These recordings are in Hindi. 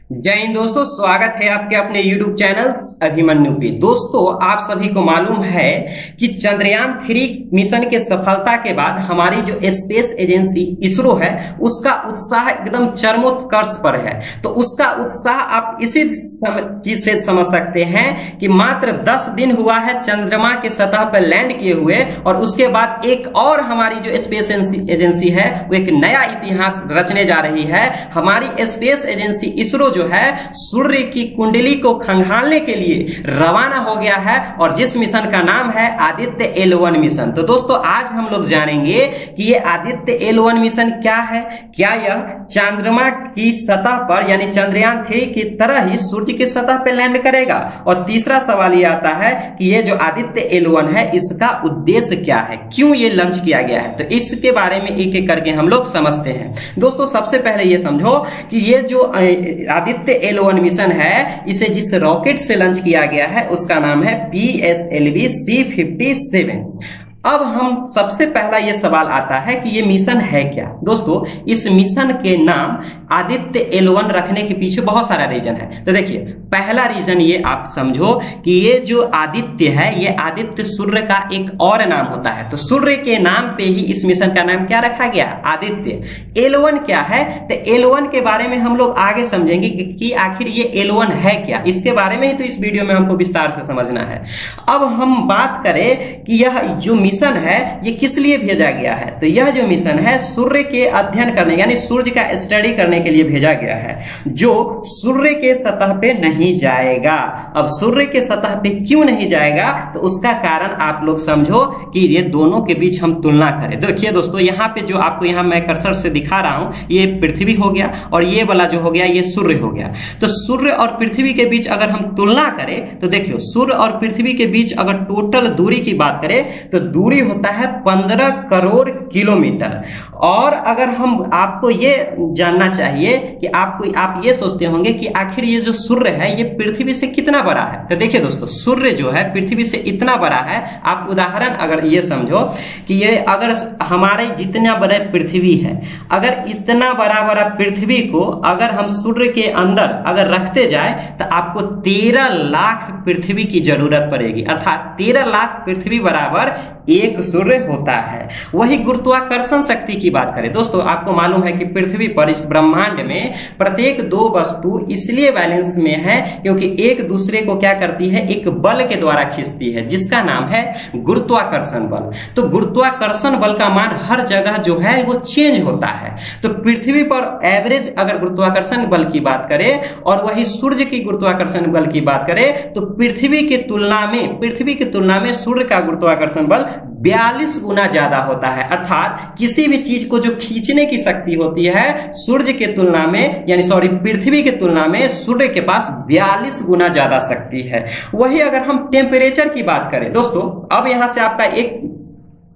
जय हिंद दोस्तों, स्वागत है आपके अपने YouTube चैनल अभिमन्यु पे। दोस्तों, आप सभी को मालूम है कि चंद्रयान 3 मिशन के सफलता के बाद हमारी जो स्पेस एजेंसी इसरो है उसका उत्साह एकदम चरमोत्कर्ष पर है। तो उसका उत्साह आप इसी चीज से समझ सकते हैं कि मात्र 10 दिन हुआ है चंद्रमा के सतह पर लैंड किए हुए, और उसके बाद एक और हमारी जो स्पेस एजेंसी है वो एक नया इतिहास रचने जा रही है। हमारी स्पेस एजेंसी इसरो जो है सूर्य की कुंडली को खंगालने के लिए रवाना हो गया है, और जिस मिशन का नाम है आदित्य L1 मिशन। तो दोस्तों, आज हम लोग जानेंगे कि ये आदित्य L1 मिशन क्या है, क्या यह चंद्रमा की सतह पर यानी चंद्रयान 3 की तरह ही सूर्य की सतह पर लैंड करेगा, और तीसरा सवाल ये आता है कि ये जो आदित्य L1 है इसका उद्देश्य क्या है, क्यों ये लॉन्च किया गया है। तो इसके बारे में एक एक करके हम लोग समझते हैं। दोस्तों, सबसे पहले ये समझो कि ये जो आदित्य L1 मिशन है, इसे जिस रॉकेट से लॉन्च किया गया है उसका नाम है PSLV C57। अब हम सबसे पहला ये सवाल आता है कि ये मिशन है क्या। दोस्तों, इस मिशन के नाम आदित्य L1 रखने के पीछे बहुत सारा रीजन है। तो देखिए, पहला रीजन ये आप समझो कि ये जो आदित्य है ये आदित्य सूर्य का एक और नाम होता है। तो सूर्य के नाम पे ही इस मिशन का नाम क्या रखा गया, आदित्य। L1 क्या है, तो L1 के बारे में हम लोग आगे समझेंगे कि आखिर ये L1 है क्या। इसके बारे में ही तो इस वीडियो में हमको विस्तार से समझना है। अब हम बात करें कि यह जो मिशन है ये किस लिए भेजा गया है। तो यह जो मिशन है सूर्य के अध्ययन करने यानी सूर्य का स्टडी करने के लिए भेजा गया है, जो सूर्य के सतह पे नहीं जाएगा। अब सूर्य के सतह पे क्यों नहीं जाएगा, तो उसका कारण आप लोग समझो कि ये दोनों के बीच हम तुलना करें। देखिए दोस्तों, यहाँ पे जो आपको यहाँ मैं कर्सर से दिखा रहा हूं ये पृथ्वी हो गया, और ये वाला जो हो गया ये सूर्य हो गया। तो सूर्य और पृथ्वी के बीच अगर हम तुलना करें तो देखियो, सूर्य और पृथ्वी के बीच अगर टोटल दूरी की बात करें तो दूरी होता है 15 करोड़ किलोमीटर। और अगर हम आपको ये जानना चाहिए कि आप ये सोचते होंगे कि आखिर ये जो सूर्य है ये पृथ्वी से कितना बड़ा है। तो देखिए दोस्तों, सूर्य जो है पृथ्वी से इतना बड़ा है। आप उदाहरण अगर ये समझो कि ये अगर हमारे जितना बड़ा पृथ्वी है, अगर इतना बड़ा पृथ्वी को अगर हम सूर्य के अंदर अगर रखते जाए तो आपको 13 लाख पृथ्वी की जरूरत पड़ेगी, अर्थात 13 लाख पृथ्वी बराबर एक सूर्य होता है। वही गुरुत्वाकर्षण शक्ति की बात करें दोस्तों, आपको मालूम है कि पृथ्वी पर इस ब्रह्मांड में प्रत्येक दो वस्तु इसलिए बैलेंस में है क्योंकि एक दूसरे को क्या करती है, एक बल के द्वारा खींचती है, जिसका नाम है गुरुत्वाकर्षण बल। तो गुरुत्वाकर्षण बल का मान हर जगह जो है वो चेंज होता है। तो पृथ्वी पर एवरेज अगर गुरुत्वाकर्षण बल की बात करें और वही सूर्य की गुरुत्वाकर्षण बल की बात करें तो पृथ्वी की तुलना में सूर्य का गुरुत्वाकर्षण बल 42 गुना ज्यादा होता है। अर्थात किसी भी चीज को जो खींचने की शक्ति होती है सूर्य के तुलना में पृथ्वी के तुलना में सूर्य के पास 42 गुना ज्यादा शक्ति है। वही अगर हम टेम्परेचर की बात करें दोस्तों, अब यहां से आपका एक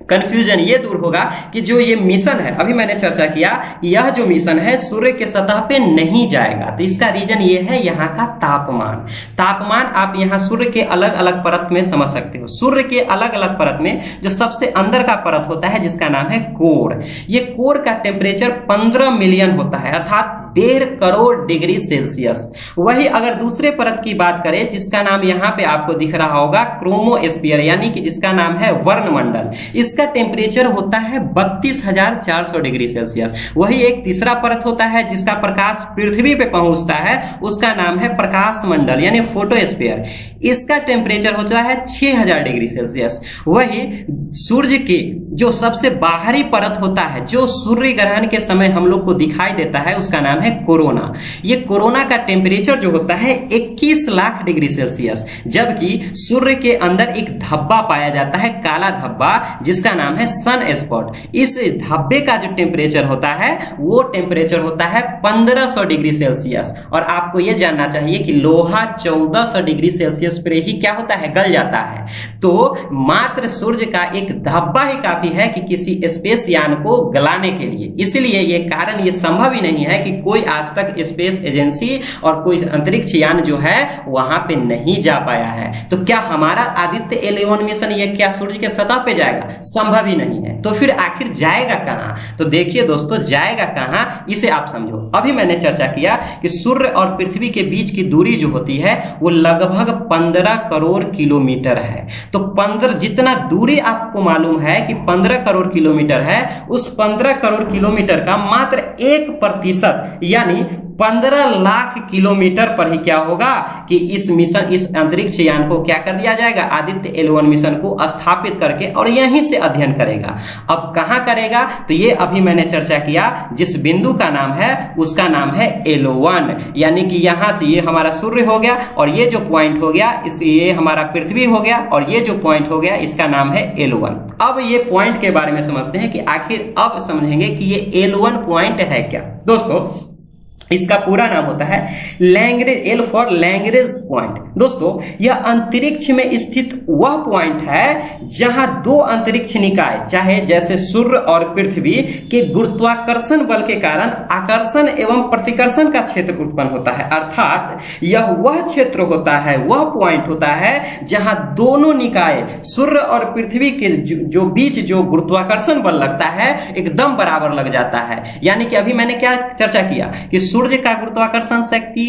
कंफ्यूजन ये दूर होगा कि जो ये मिशन है, अभी मैंने चर्चा किया, यह जो मिशन है सूर्य के सतह पे नहीं जाएगा। तो इसका रीजन ये है यहाँ का तापमान आप यहाँ सूर्य के अलग अलग परत में समझ सकते हो। सूर्य के अलग अलग परत में जो सबसे अंदर का परत होता है जिसका नाम है कोर, ये कोर का टेम्परेचर 15 मिलियन होता है, अर्थात 1.5 करोड़ डिग्री सेल्सियस। वही अगर दूसरे परत की बात करें जिसका नाम यहाँ पे आपको दिख रहा होगा क्रोमोस्फीयर, यानी कि जिसका नाम है वर्णमंडल, इसका टेम्परेचर होता है 32,400 डिग्री सेल्सियस। वही एक तीसरा परत होता है जिसका प्रकाश पृथ्वी पे पहुंचता है, उसका नाम है प्रकाश मंडल यानी फोटोस्फीयर, इसका टेम्परेचर होता है 6000 डिग्री सेल्सियस। वही सूर्य की जो सबसे बाहरी परत होता है जो सूर्य ग्रहण के समय हम लोग को दिखाई देता है उसका नाम है कोरोना। ये कोरोना का टेम्परेचर जो होता है 21 लाख डिग्री सेल्सियस, जबकि सूर्य के अंदर एक धब्बा पाया जाता है, काला धब्बा, जिसका नाम है सन स्पॉट। इस धब्बे का जो टेम्परेचर होता है वो टेम्परेचर होता है 1500 डिग्री सेल्सियस। और आपको यह जानना चाहिए कि लोहा 1400 डिग्री सेल्सियस पर ही क्या होता है, गल जाता है। तो मात्र सूर्य का एक धब्बा ही काफी है कि किसी स्पेस यान को गलाने के लिए। इसलिए ये कारण ये संभव ही नहीं है कि कोई आज तक स्पेस एजेंसी और कोई अंतरिक्ष यान जो है वहां पे नहीं जा पाया है। तो क्या हमारा आदित्य L1 मिशन ये क्या सूर्य के सतह पे जाएगा? संभव ही नहीं है। तो फिर आखिर जाएगा कहां? तो देखिए दोस्तों, जाएगा कहां इसे आप समझो। अभी मैंने चर्चा किया कि सूर्य और पृथ्वी के बीच की दूरी जो होती है वो लगभग 15 करोड़ किलोमीटर है। तो 15 जितना दूरी आपको मालूम है कि 15 करोड़ किलोमीटर है, उस 15 करोड़ किलोमीटर का मात्र 1% यानी 15 लाख किलोमीटर पर ही क्या होगा कि इस मिशन, इस अंतरिक्ष यान को क्या कर दिया जाएगा, आदित्य L1 मिशन को स्थापित करके और यहीं से अध्ययन करेगा। अब कहां करेगा? तो ये अभी मैंने चर्चा किया, जिस बिंदु का नाम है उसका नाम है L1, यानी कि यहां से ये हमारा सूर्य हो गया और ये जो पॉइंट हो गया इस ये हमारा पृथ्वी हो गया और ये जो पॉइंट हो गया इसका नाम है L1। अब ये पॉइंट के बारे में समझते हैं कि आखिर अब समझेंगे कि ये L1 पॉइंट है क्या। दोस्तों इसका पूरा नाम होता है Lagrange, L for Lagrange point. दोस्तों यह अंतरिक्ष में स्थित वह पॉइंट है जहां दो अंतरिक्ष निकाय, चाहे जैसे सूर्य और पृथ्वी के गुरुत्वाकर्षण बल के कारण आकर्षण एवं प्रतिकर्षण का क्षेत्र उत्पन्न होता है। अर्थात यह वह क्षेत्र होता है, वह पॉइंट होता है जहां दोनों निकाय सूर्य और पृथ्वी के जो बीच जो गुरुत्वाकर्षण बल लगता है एकदम बराबर लग जाता है। यानी कि अभी मैंने क्या चर्चा किया कि सूर्य का गुरुत्वाकर्षण शक्ति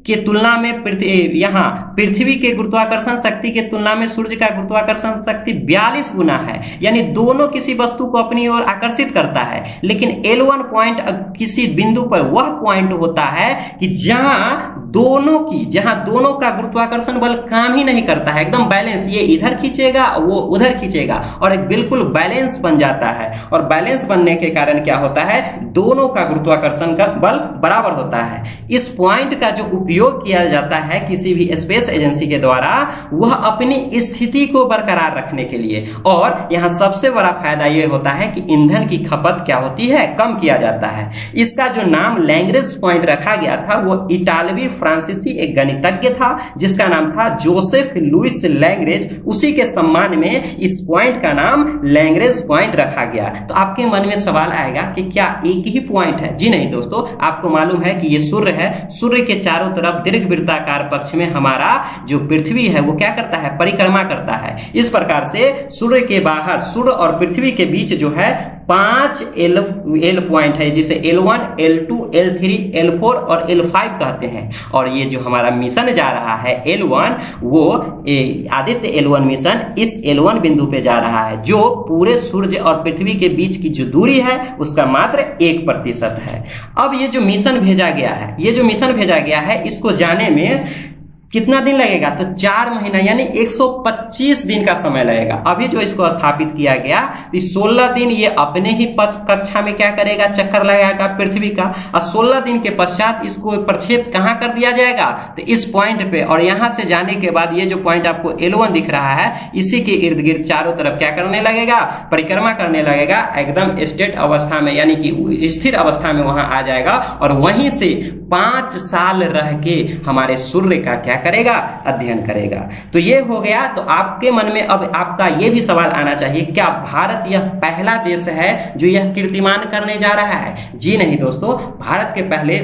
के तुलना में पृथ्वी के गुरुत्वाकर्षण शक्ति के तुलना में सूर्य का गुरुत्वाकर्षण शक्ति 42 गुना है, यानी दोनों किसी वस्तु को अपनी ओर आकर्षित करता है। लेकिन L1 पॉइंट किसी बिंदु पर वह पॉइंट होता है कि जहां दोनों का गुरुत्वाकर्षण बल काम ही नहीं करता है, एकदम बैलेंस, ये इधर खींचेगा वो उधर खींचेगा और एक बिल्कुल बैलेंस बन जाता है। और बैलेंस बनने के कारण क्या होता है, दोनों का गुरुत्वाकर्षण का बल बराबर होता है। इस पॉइंट का जो उपयोग किया जाता है किसी भी स्पेस एजेंसी के द्वारा, वह अपनी स्थिति को बरकरार रखने के लिए, और यहां सबसे बड़ा फायदा यह होता है कि ईंधन की खपत क्या होती है, कम किया जाता है। इसका जो नाम लैग्रेंज पॉइंट रखा गया था वो इटालवी फ्रांसीसी एक गणितज्ञ था जिसका नाम था जोसेफ लुइस लैग्रेंज। उसी के सम्मान में इस पॉइंट का नाम लैग्रेंज पॉइंट रखा गया। तो आपके मन में सवाल आएगा कि क्या एक ही पॉइंट है? जी नहीं दोस्तों, आपको मालूम है कि ये सूर्य है। सूर्य के चारों तरफ दीर्घवृत्ताकार पक्ष में हमारा जो पृथ्वी है वो क्या करता है, परिक्रमा करता है। इस प्रकार से सूर्य के बाहर, सूर्य और पृथ्वी के बीच जो है 5 एल पॉइंट है, जिसे L1, L2, L3, L4 और L5 कहते हैं। और ये जो हमारा मिशन जा रहा है L1, वो आदित्य L1 मिशन इस L1 बिंदु पे जा रहा है, जो पूरे सूर्य और पृथ्वी के बीच की जो दूरी है उसका मात्र 1% है। अब ये जो मिशन भेजा गया है, इसको जाने में कितना दिन लगेगा? तो 4 महीना यानी 125 दिन का समय लगेगा। अभी जो इसको स्थापित किया गया, 16 दिन ये अपने ही कक्षा में क्या करेगा, चक्कर लगाएगा पृथ्वी का, और 16 दिन के पश्चात इसको प्रक्षेप कहाँ कर दिया जाएगा, तो इस पॉइंट पे। और यहाँ से जाने के बाद ये जो पॉइंट आपको L1 दिख रहा है, इसी के इर्द गिर्द चारों तरफ क्या करने लगेगा, परिक्रमा करने लगेगा, एकदम स्टेट अवस्था में यानी कि स्थिर अवस्था में वहां आ जाएगा। और वहीं से 5 साल रह के हमारे सूर्य का क्या करेगा, अध्ययन करेगा। तो ये हो गया। तो आपके मन में अब आपका ये भी सवाल आना चाहिए, क्या भारत यह पहला देश है जो यह कीर्तिमान करने जा रहा है? जी नहीं दोस्तों, भारत के पहले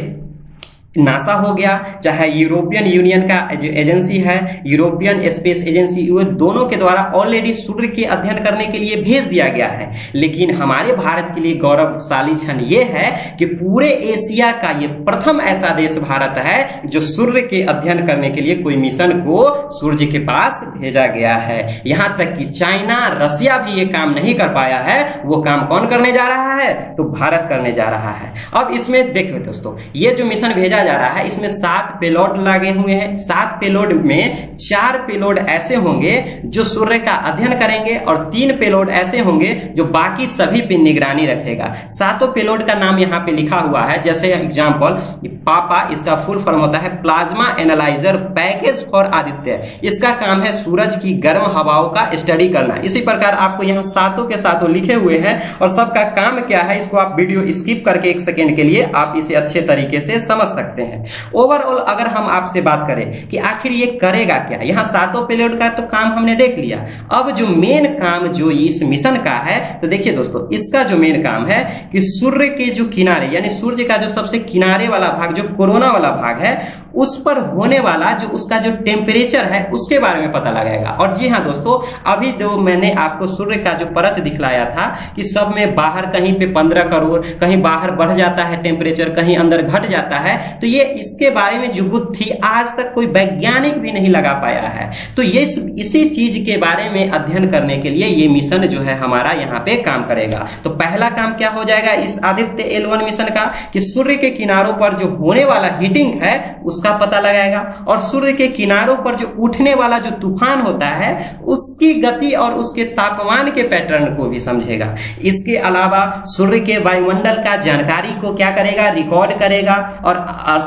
नासा हो गया, चाहे यूरोपियन यूनियन का जो एजेंसी है, यूरोपियन स्पेस एजेंसी, वो दोनों के द्वारा ऑलरेडी सूर्य के अध्ययन करने के लिए भेज दिया गया है। लेकिन हमारे भारत के लिए गौरवशाली क्षण ये है कि पूरे एशिया का ये प्रथम ऐसा देश भारत है जो सूर्य के अध्ययन करने के लिए कोई मिशन को सूर्य के पास भेजा गया है। यहाँ तक कि चाइना, रसिया भी ये काम नहीं कर पाया है। वो काम कौन करने जा रहा है? तो भारत करने जा रहा है। अब इसमें देखो दोस्तों, ये जो मिशन भेजा जा रहा है, इसमें 7 पेलोड लगे हुए हैं। 7 पेलोड में 4 पेलोड ऐसे होंगे जो सूर्य का अध्ययन करेंगे और 3 पेलोड ऐसे होंगे जो बाकी सभी पे निगरानी रखेगा। 7 पेलोड का नाम यहाँ पे लिखा हुआ है, जैसे एग्जांपल पापा, इसका फुल फॉर्म होता है plasma analyser package for Aditya. इसका काम है सूरज की गर्म हवाओं का स्टडी करना। इसी प्रकार आपको यहाँ 7 के 7 लिखे हुए हैं और सबका काम क्या है, इसको आप वीडियो स्किप करके 1 सेकेंड के लिए आप इसे अच्छे तरीके से समझ सकते सकते हैं। ओवरऑल अगर हम आपसे बात करें कि आखिर ये करेगा क्या, यहाँ सातों पेलोड का तो काम हमने देख लिया। अब जो मेन काम जो इस मिशन का है, तो देखिए दोस्तों, इसका जो मेन काम है कि सूर्य के जो किनारे यानी सूर्य का जो सबसे किनारे वाला भाग, जो कोरोना वाला भाग है, उस पर होने वाला जो उसका जो टेम्परेचर है उसके बारे में पता लगाएगा। और जी हाँ दोस्तों, अभी जो मैंने आपको सूर्य का जो परत दिखलाया था कि सब में बाहर कहीं पे 15 करोड़, कहीं बाहर बढ़ जाता है टेम्परेचर, कहीं अंदर घट जाता है, तो ये इसके बारे में जो बुद्धि आज तक कोई वैज्ञानिक भी नहीं लगा पाया है। तो ये इसी चीज के बारे में अध्ययन करने के लिए ये मिशन जो है हमारा यहाँ पे काम करेगा। तो पहला काम क्या हो जाएगा इस आदित्य L1 मिशन का कि सूर्य के किनारों पर जो होने वाला हीटिंग है उसका पता लगाएगा, और सूर्य के किनारों पर जो उठने वाला जो तूफान होता है उसकी गति और उसके तापमान के पैटर्न को भी समझेगा। इसके अलावा सूर्य के वायुमंडल का जानकारी को क्या करेगा, रिकॉर्ड करेगा। और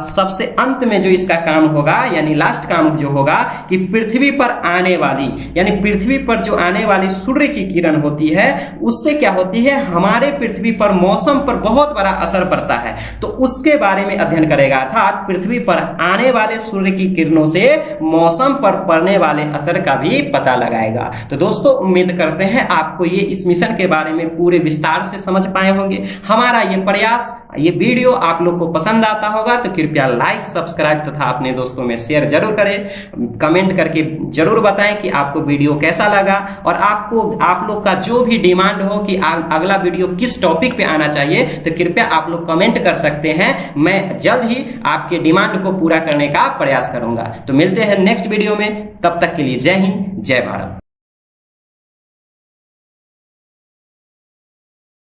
सबसे अंत में जो इसका काम होगा यानी लास्ट काम जो होगा कि पृथ्वी पर आने वाली यानी पृथ्वी पर जो आने वाली सूर्य की किरण होती है उससे क्या होती है, हमारे पृथ्वी पर मौसम पर बहुत बड़ा असर पड़ता है, तो उसके बारे में अध्ययन करेगा। अर्थात पृथ्वी पर आने वाले सूर्य की किरणों से मौसम पर पड़ने वाले असर का भी पता लगाएगा। तो दोस्तों, उम्मीद करते हैं आपको ये इस मिशन के बारे में पूरे विस्तार से समझ पाए होंगे। हमारा ये प्रयास, ये वीडियो आप लोग को पसंद आता होगा तो कृपया लाइक, सब्सक्राइब तथा अपने दोस्तों में शेयर जरूर करें। कमेंट करके जरूर बताएं कि आपको वीडियो कैसा लगा, और आपको आप लोग का जो भी डिमांड हो कि अगला वीडियो किस टॉपिक पे आना चाहिए तो कृपया आप लोग कमेंट कर सकते हैं। मैं जल्द ही आपके डिमांड को पूरा करने का प्रयास करूंगा। तो मिलते हैं नेक्स्ट वीडियो में, तब तक के लिए जय हिंद, जय भारत।